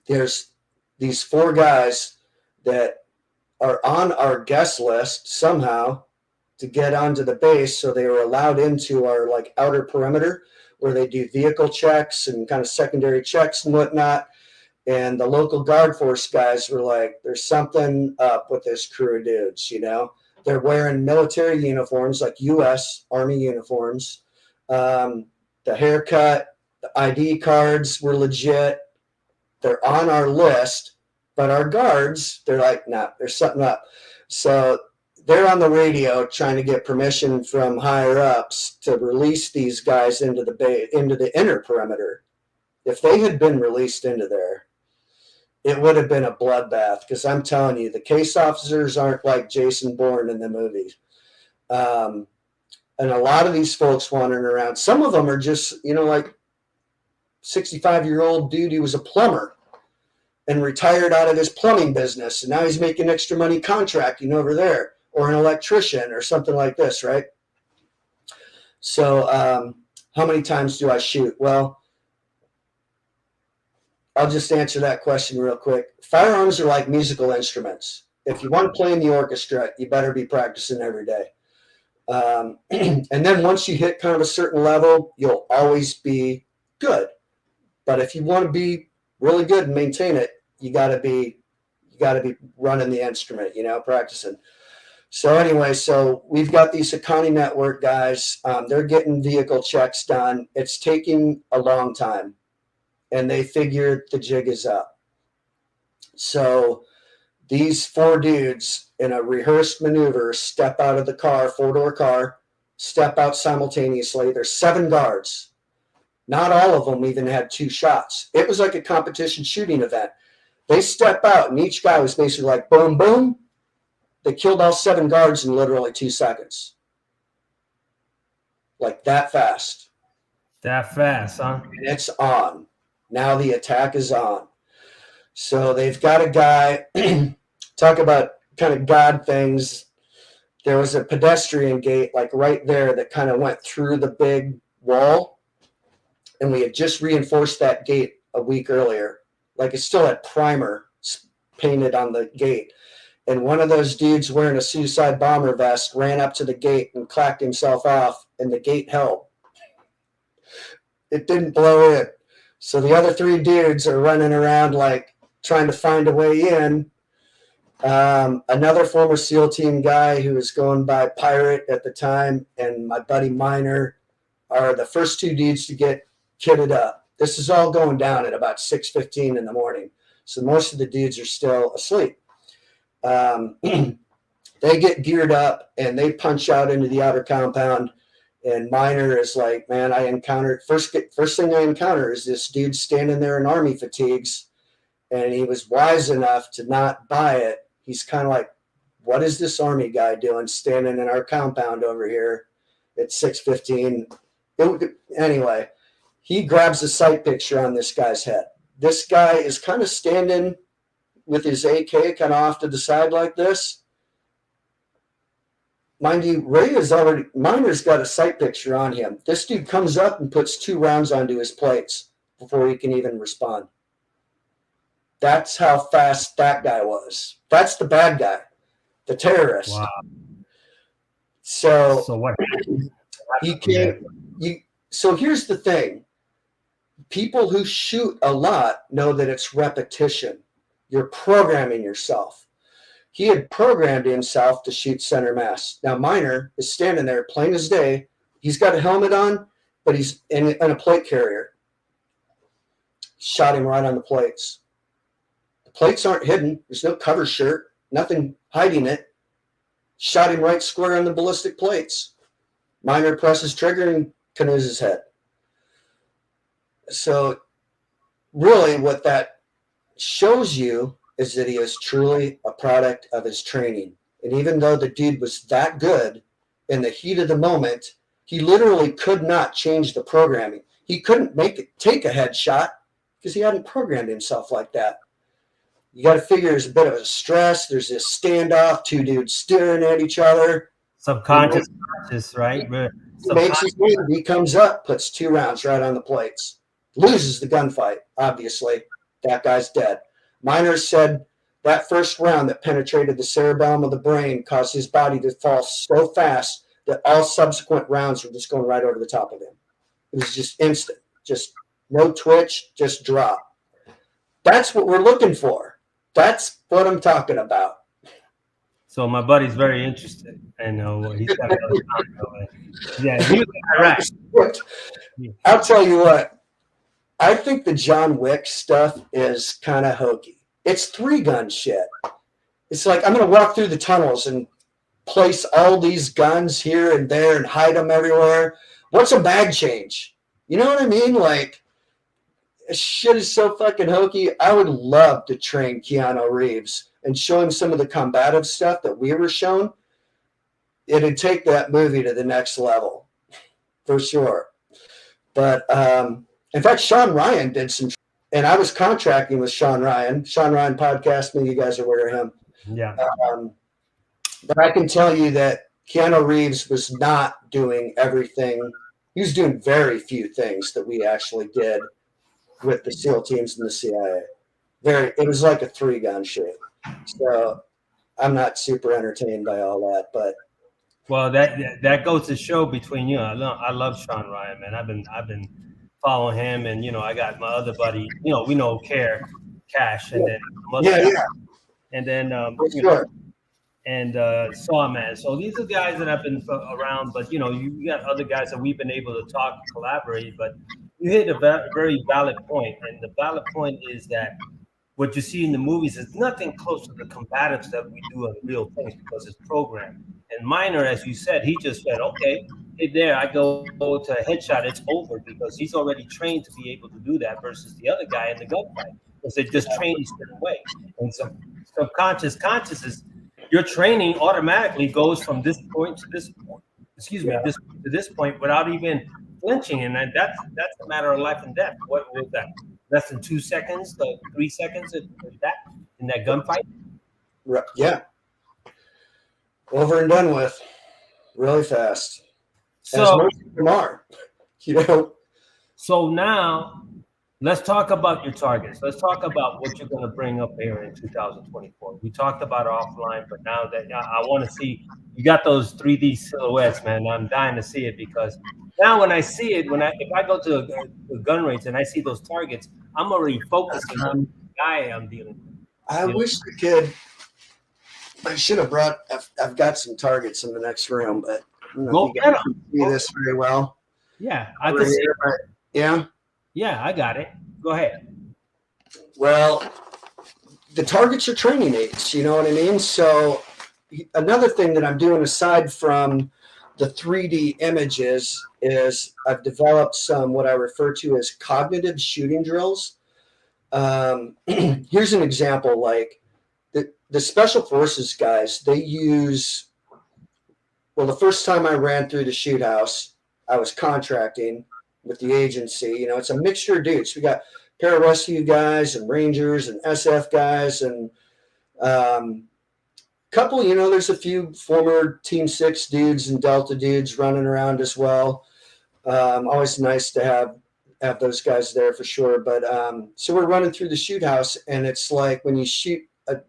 There's these 4 guys that are on our guest list somehow to get onto the base. So they were allowed into our like outer perimeter where they do vehicle checks and kind of secondary checks and whatnot. And the local guard force guys were like, there's something up with this crew of dudes, you know? They're wearing military uniforms, like U.S. Army uniforms. The haircut, the ID cards were legit. They're on our list, but our guards, they're like, nah, there's something up. So they're on the radio trying to get permission from higher ups to release these guys into the inner perimeter. If they had been released into there, it would have been a bloodbath, because I'm telling you, the case officers aren't like Jason Bourne in the movies. And a lot of these folks wandering around, some of them are just, you know, like 65-year-old dude who was a plumber and retired out of his plumbing business, and now he's making extra money contracting over there, or an electrician or something like this, right? So how many times do I shoot? Well, I'll just answer that question real quick. Firearms are like musical instruments. If you want to play in the orchestra, you better be practicing every day. And then once you hit kind of a certain level, you'll always be good. But if you want to be really good and maintain it, you got to be running the instrument, you know, practicing. So anyway, so we've got these Haqqani Network guys. They're getting vehicle checks done. It's taking a long time. And they figured the jig is up. So these 4 dudes in a rehearsed maneuver step out of the car, 4-door car, step out simultaneously. There's 7 guards. Not all of them even had 2 shots. It was like a competition shooting event. They step out, and each guy was basically like, boom, boom, They killed all 7 guards in literally 2 seconds. Like that fast. That fast, huh? And it's on. Now the attack is on. So they've got a guy, talk about kind of God things. There was a pedestrian gate like right there that kind of went through the big wall. And we had just reinforced that gate a week earlier. Like it still had primer painted on the gate. And one of those dudes wearing a suicide bomber vest ran up to the gate and clacked himself off, and the gate held. It didn't blow in. So the other 3 dudes are running around like trying to find a way in. Another former SEAL team guy who was going by Pirate at the time, and my buddy Miner are the first 2 dudes to get kitted up. This is all going down at about 6:15 in the morning. So most of the dudes are still asleep. They get geared up and they punch out into the outer compound. And Miner is like, man, I encountered first thing I encounter is this dude standing there in army fatigues, and he was wise enough to not buy it. He's kind of like, what is this army guy doing standing in our compound over here at 6:15? Anyway, he grabs a sight picture on this guy's head. This guy is kind of standing with his AK kind of off to the side like this. Mind you, Miner's got a sight picture on him. This dude comes up and puts 2 rounds onto his plates before he can even respond. That's how fast that guy was. That's the bad guy, the terrorist. Wow. So what he came. So here's the thing. People who shoot a lot know that it's repetition. You're programming yourself. He had programmed himself to shoot center mass. Now, Miner is standing there plain as day. He's got a helmet on, but he's in a plate carrier. Shot him right on the plates. The plates aren't hidden. There's no cover shirt, nothing hiding it. Shot him right square on the ballistic plates. Miner presses trigger and canoes his head. So really what that shows you is that he is truly a product of his training. And even though the dude was that good in the heat of the moment, he literally could not change the programming. He couldn't take a headshot because he hadn't programmed himself like that. You got to figure there's a bit of a stress. There's this standoff, 2 dudes staring at each other. Subconscious, conscious, right? He makes his move. He comes up, puts 2 rounds right on the plates. Loses the gunfight, obviously. That guy's dead. Miner said that first round that penetrated the cerebellum of the brain caused his body to fall so fast that all subsequent rounds were just going right over the top of him. It was just instant. Just no twitch, just drop. That's what we're looking for. That's what I'm talking about. So my buddy's very interested. I know he's got another comment. Yeah, he was correct. I'll tell you what. I think the John Wick stuff is kind of hokey. It's 3-gun shit. It's like, I'm going to walk through the tunnels and place all these guns here and there and hide them everywhere. What's a mag change? You know what I mean? Like, shit is so fucking hokey. I would love to train Keanu Reeves and show him some of the combative stuff that we were shown. It'd take that movie to the next level, for sure. But, in fact, Sean Ryan did some, and I was contracting with Sean Ryan. Sean Ryan podcast, maybe you guys are aware of him. Yeah. But I can tell you that Keanu Reeves was not doing everything. He was doing very few things that we actually did with the SEAL teams and the CIA. It was like a 3-gun shit. So I'm not super entertained by all that, but. Well, that goes to show between you. I love Sean Ryan, man. I've been following him, and I got my other buddy. We know Cash, and then and then Sawman. So these are guys that have been around, but you got other guys that we've been able to talk, collaborate. But you hit a very valid point, and the valid point is that what you see in the movies is nothing close to the combative stuff we do in real things because it's programmed. And Miner, as you said, he just said, okay, there I go to a headshot, it's over because he's already trained to be able to do that versus the other guy in the gunfight because they just trained a certain way. And so subconscious, conscious is your training automatically goes from this point to this point. Excuse me, this to this point without even flinching, and that's a matter of life and death. What was that? Less than 2 seconds, 3 seconds in that gunfight. Yeah, over and done with, really fast, as So most of them are. You know, so now let's talk about your targets. Let's talk about what you're going to bring up here in 2024. We talked about offline, but now that I want to see, you got those 3D silhouettes, man. I'm dying to see it because now when I see it, if I go to a gun range and I see those targets, I'm already focusing on the guy I'm dealing with. I You know? wish we could. I should have brought. I've got some targets in the next room, but I don't know Go if you get guys them. can see this very well. Yeah, I Over can see. here, but yeah. Yeah, I got it. Go ahead. Well, the targets are training aids. You know what I mean? So another thing that I'm doing aside from the 3D images is I've developed some what I refer to as cognitive shooting drills. Here's an example. Like the special forces guys, they use. Well, the first time I ran through the shoot house, I was contracting with the agency. You know, it's a mixture of dudes. We got pararescue guys and rangers and SF guys and couple. You know, there's a few former Team 6 dudes and Delta dudes running around as well. Always nice to have those guys there for sure. But so we're running through the shoot house, and it's like when you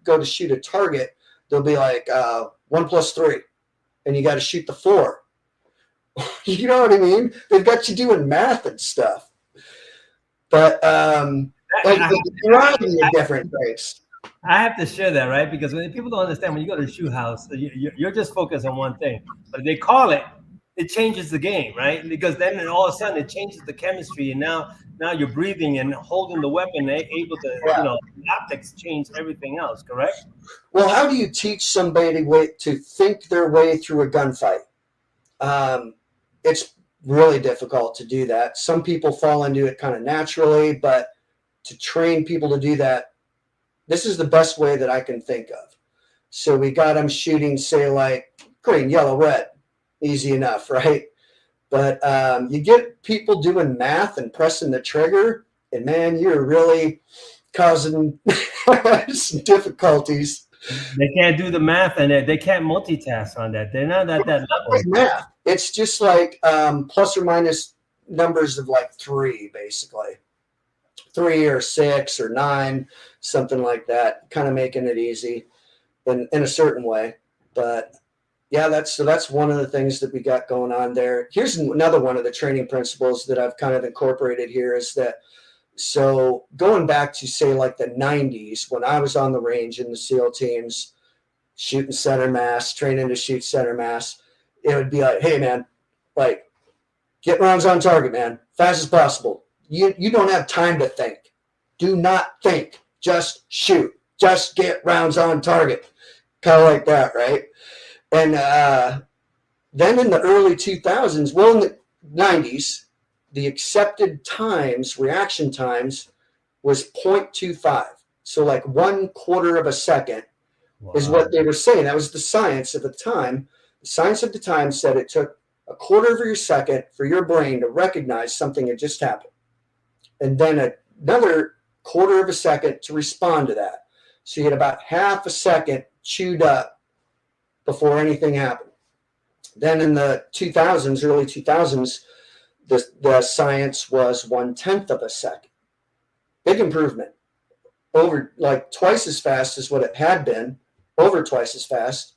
go to shoot a target, they'll be like 1+3. And you got to shoot the 4. You know what I mean? They've got you doing math and stuff. But like a variety of different things. I have to share that, right? Because when people don't understand, when you go to the shoe house, you're just focused on one thing. But they call it, it changes the game, right? Because then all of a sudden it changes the chemistry, and now you're breathing and holding the weapon, able to, Yeah. the optics change everything else. Correct? Well, how do you teach somebody to think their way through a gunfight? It's really difficult to do that. Some people fall into it kind of naturally, but to train people to do that, this is the best way that I can think of. So we got them shooting, say, like green, yellow, red. Easy enough, right? But you get people doing math and pressing the trigger, and man, you're really causing some difficulties. They can't do the math, and they can't multitask on that. They're not at that level. Math. It's just like plus or minus numbers of like 3, basically. 3 or 6 or 9, something like that, kind of making it easy in a certain way. But yeah, that's one of the things that we got going on there. Here's another one of the training principles that I've kind of incorporated here is that, so going back to say like the 90s, when I was on the range in the SEAL teams, shooting center mass, training to shoot center mass, it would be like, hey man, like get rounds on target, man, fast as possible. You don't have time to think. Do not think. Just shoot. Just get rounds on target. Kind of like that, right? And then in the early 2000s, well, in the 90s, the accepted times, reaction times, was 0.25. So like 1/4 of a second is what they were saying. That was the science at the time. The science at the time said it took 1/4 of a second for your brain to recognize something had just happened. And then another 1/4 of a second to respond to that. So you had about half a second chewed up before anything happened. Then in the 2000s, early 2000s, the science was 1/10 of a second. Big improvement. Over like twice as fast as what it had been, over twice as fast,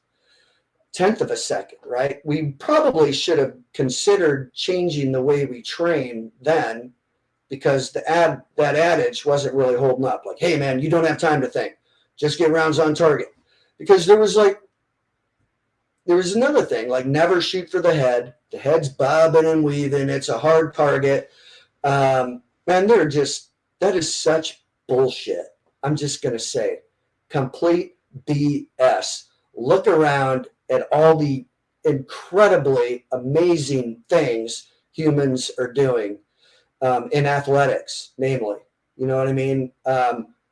1/10 of a second, right? We probably should have considered changing the way we train then, because that adage wasn't really holding up. Like, hey man, you don't have time to think. Just get rounds on target. Because there was another thing, like never shoot for the head. The head's bobbing and weaving. It's a hard target. Man, that is such bullshit. I'm just going to say, complete BS. Look around at all the incredibly amazing things humans are doing in athletics, namely. You know what I mean?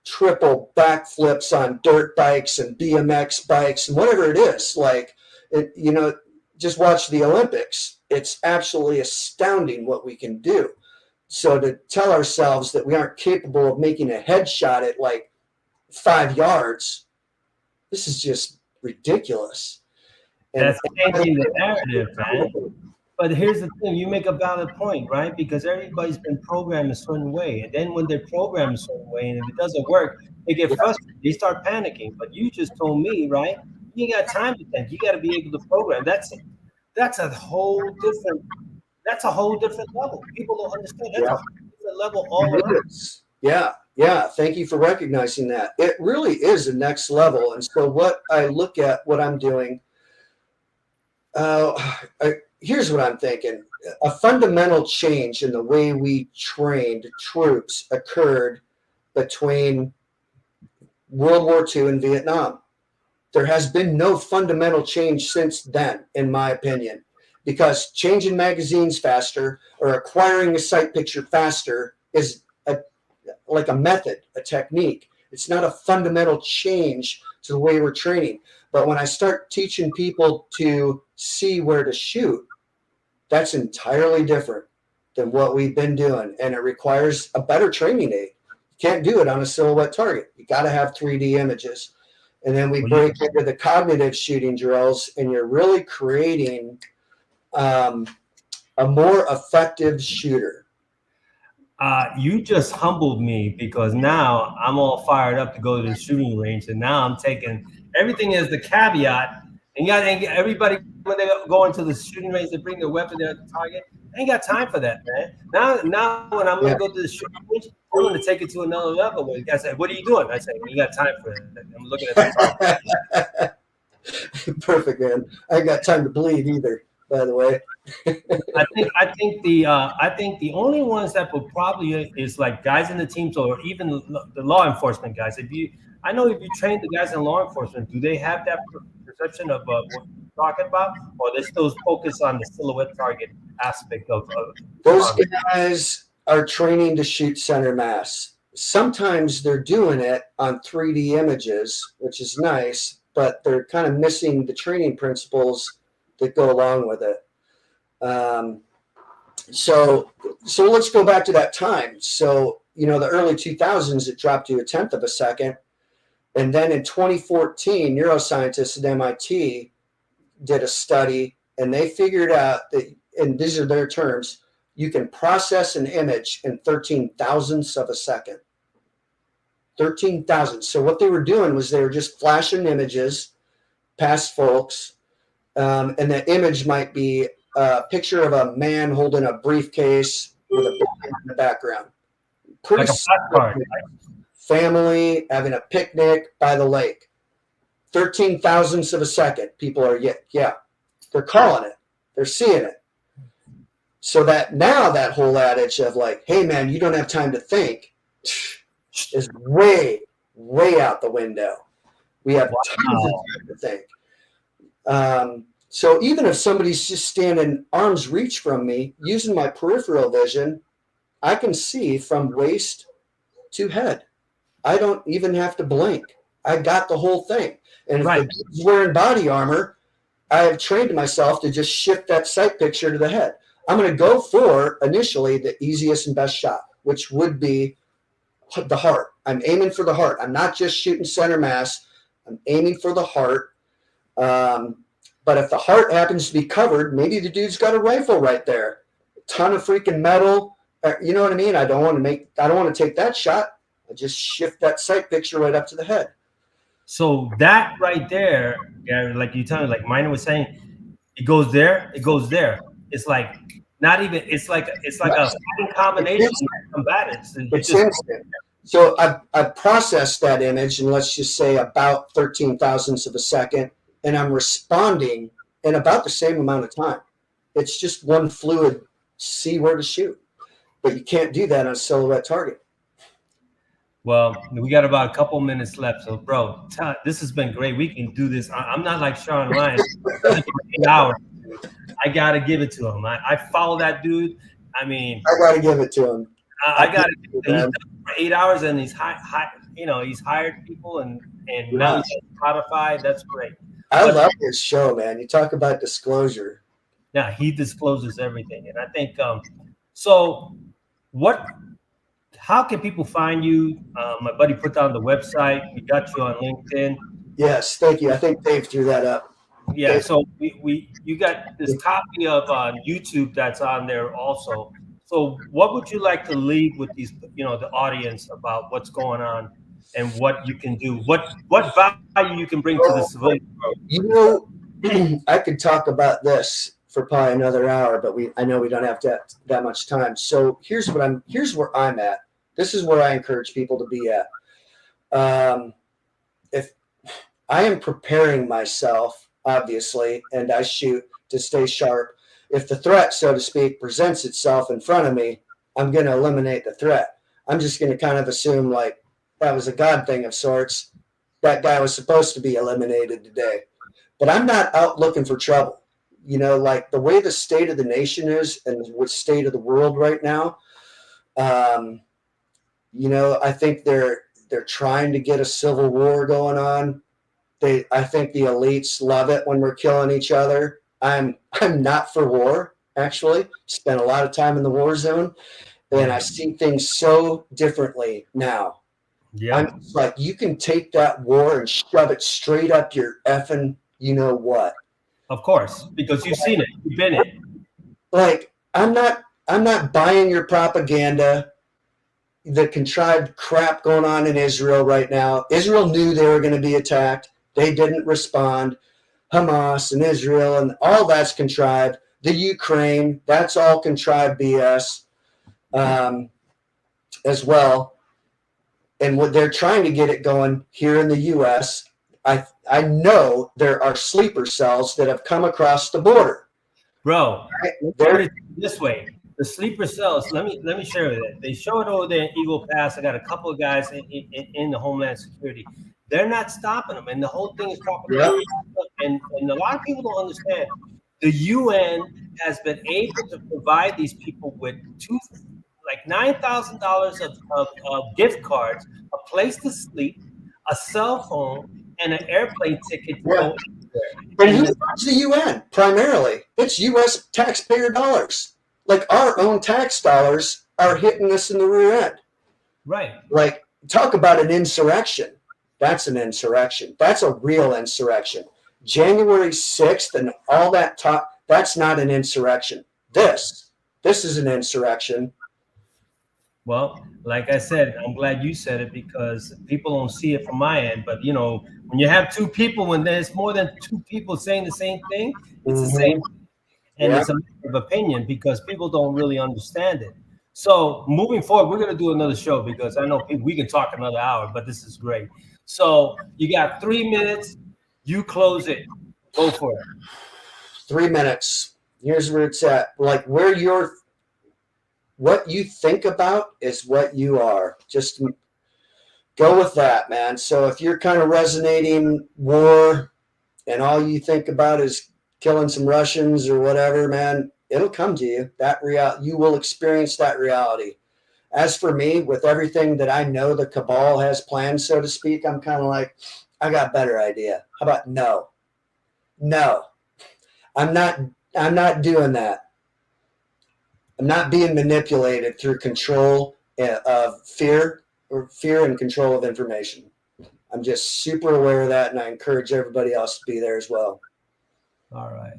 triple backflips on dirt bikes and BMX bikes and whatever it is. Like, just watch the Olympics. It's absolutely astounding what we can do. So to tell ourselves that we aren't capable of making a headshot at like 5 yards, this is just ridiculous. That's changing the narrative, man. But here's the thing, you make a valid point, right? Because everybody's been programmed a certain way. And then when they're programmed a certain way and if it doesn't work, they get frustrated. They start panicking. But you just told me, right? You ain't got time to think. You got to be able to program. That's a whole different level. People don't understand. That's a whole different level all around. Yeah. Thank you for recognizing that. It really is the next level. And so what I'm doing, here's what I'm thinking. A fundamental change in the way we trained troops occurred between World War II and Vietnam. There has been no fundamental change since then, in my opinion, because changing magazines faster or acquiring a sight picture faster is like a method, a technique. It's not a fundamental change to the way we're training. But when I start teaching people to see where to shoot, that's entirely different than what we've been doing. And it requires a better training aid. You can't do it on a silhouette target. You got to have 3D images. And then we break into the cognitive shooting drills, and you're really creating a more effective shooter. You just humbled me because now I'm all fired up to go to the shooting range, and now I'm taking everything as the caveat. And everybody, when they go into the shooting range, they bring their weapon there at the target. I ain't got time for that, man. Now when I'm gonna go to the shooting range, I'm gonna take it to another level. Where the guy said, "What are you doing?" I say, "You got time for that." I'm looking at the target. Perfect, man. I ain't got time to bleed either, by the way. I think the only ones that will probably is like guys in the teams or even the law enforcement guys. If you train the guys in law enforcement, do they have that perception of what you're talking about, or they still focus on the silhouette target aspect of those guys are training to shoot center mass. Sometimes they're doing it on 3D images, which is nice, but they're kind of missing the training principles that go along with it. So let's go back to that time. So, the early 2000s, it dropped to 1/10 of a second. And then in 2014, neuroscientists at MIT did a study, and they figured out that, and these are their terms, you can process an image in 13 thousandths of a second. 13,000. So what they were doing was they were just flashing images past folks, and the image might be a picture of a man holding a briefcase with a baby in the background. Pretty like a card. Family having a picnic by the lake. 13 thousandths of a second. People are, they're calling it. They're seeing it. So that now that whole adage of like, hey, man, you don't have time to think is way, way out the window. We have tons of time to think. So even if somebody's just standing arm's reach from me, using my peripheral vision, I can see from waist to head. I don't even have to blink. I got the whole thing. And if the dude's wearing body armor, I have trained myself to just shift that sight picture to the head. I'm going to go for, initially, the easiest and best shot, which would be the heart. I'm aiming for the heart. I'm not just shooting center mass. I'm aiming for the heart. But if the heart happens to be covered, maybe the dude's got a rifle right there. A ton of freaking metal. You know what I mean? I don't want to take that shot. I just shift that sight picture right up to the head. So that right there, Gary, like you tell me, like Minor was saying, it goes there, it goes there. It's like not even. It's like a combination of combatants. It's instant. So I've processed that image in, let's just say, about 13 thousandths of a second, and I'm responding in about the same amount of time. It's just one fluid, see where to shoot. But you can't do that on a silhouette target. Well, we got about a couple minutes left. So, bro, this has been great. We can do this. I'm not like Sean Ryan. 8 hours. I got to give it to him. I follow that dude. I mean, I got to give it to him. I got to give it to him. He's done for 8 hours, and he's he's hired people and now Yeah. he's at Spotify. That's great. I But love this show, man. You talk about disclosure. yeah, he discloses everything, and I think so. What? How can people find you? My buddy put down the website. We got you on LinkedIn. Yes, thank you. I think Dave threw that up. Yeah, Dave, so we you got this copy of YouTube that's on there also. So what would you like to leave with these, the audience about what's going on and what you can do? What value you can bring to the civilian world? you know, I could talk about this for probably another hour, but I know we don't have that much time. So here's where I'm at. This is where I encourage people to be at. If I am preparing myself, obviously, and I shoot to stay sharp. If the threat, so to speak, presents itself in front of me, I'm going to eliminate the threat. I'm just going to kind of assume like that was a God thing of sorts. That guy was supposed to be eliminated today. But I'm not out looking for trouble. Like the way the state of the nation is and what state of the world right now, um, I think they're trying to get a civil war going on. I think the elites love it when we're killing each other. I'm not for war, actually. Spent a lot of time in the war zone, and I see things so differently now. I'm Yeah, like, you can take that war and shove it straight up your effing, you know what? of course, because you've seen it, you've been it. Like, I'm not buying your propaganda, the contrived crap going on in Israel right now. Israel knew they were going to be attacked. They didn't respond. Hamas and Israel and all that's contrived. The Ukraine, that's all contrived BS um, as well. And what they're trying to get it going here in the U.S. I know there are sleeper cells that have come across the border. Bro, let's put They're it this way. The sleeper cells, let me share that. They show it over there in Eagle Pass. I got a couple of guys in the Homeland Security. They're not stopping them. And the whole thing is talking yep, about, and a lot of people don't understand. The UN has been able to provide these people with $9,000 of gift cards, a place to sleep, a cell phone, and an airplane ticket to yeah. go anywhere. And who And funds the UN primarily? It's U.S. taxpayer dollars. Like our own tax dollars are hitting us in the rear end. right. Like, talk about an insurrection. That's an insurrection. That's a real insurrection. January 6th and all that talk, that's not an insurrection. This is an insurrection. Well, like I said, I'm glad you said it because people don't see it from my end. But when you have two people, when there's more than two people saying the same thing, it's the same, Mm-hmm. and Yeah. it's a matter of opinion because people don't really understand it. So moving forward, we're gonna do another show because I know we can talk another hour, but this is great. So you got 3 minutes. You close it. Go for it. 3 minutes. Here's where it's at. Like what you think about is what you are. Just go with that, man. So if you're kind of resonating war and all you think about is killing some Russians or whatever, man, it'll come to you. You will experience that reality. As for me, with everything that I know the cabal has planned, so to speak, I'm kind of like, I got a better idea. How about no? No. I'm not I'm not doing that. I'm not being manipulated through control of fear or fear and control of information. I'm just super aware of that, and I encourage everybody else to be there as well. All right.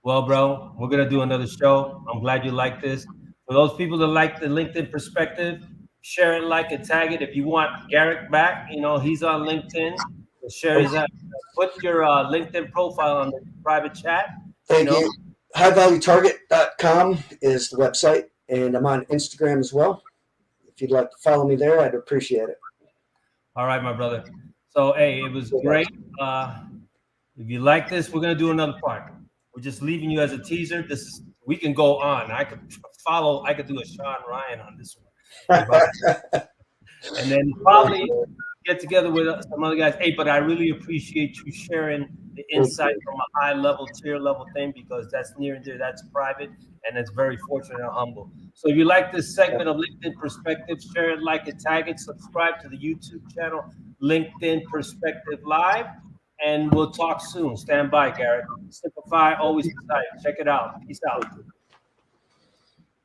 Well, bro, we're gonna do another show. I'm glad you like this. For those people that like the LinkedIn perspective, share it, like it, tag it. If you want Garrick back, he's on LinkedIn. Share his. Put your LinkedIn profile on the private chat. You Thank know. you. HighValueTarget.com is the website, and I'm on Instagram as well. If you'd like to follow me there, I'd appreciate it. All right, my brother. So, hey, it was great. If you like this, we're gonna do another part. We're just leaving you as a teaser. We can go on. I could follow. I could do a Sean Ryan on this one, and then probably get together with some other guys. Hey, but I really appreciate you sharing the Thank insight you. from a high level, tier level thing, because that's near and dear, that's private, and it's very fortunate and humble. So if you like this segment of LinkedIn Perspective, share it, like it, tag it, subscribe to the YouTube channel, LinkedIn Perspective Live, and we'll talk soon. Stand by, Garrick. Simplify, always decide. Check it out. Peace out.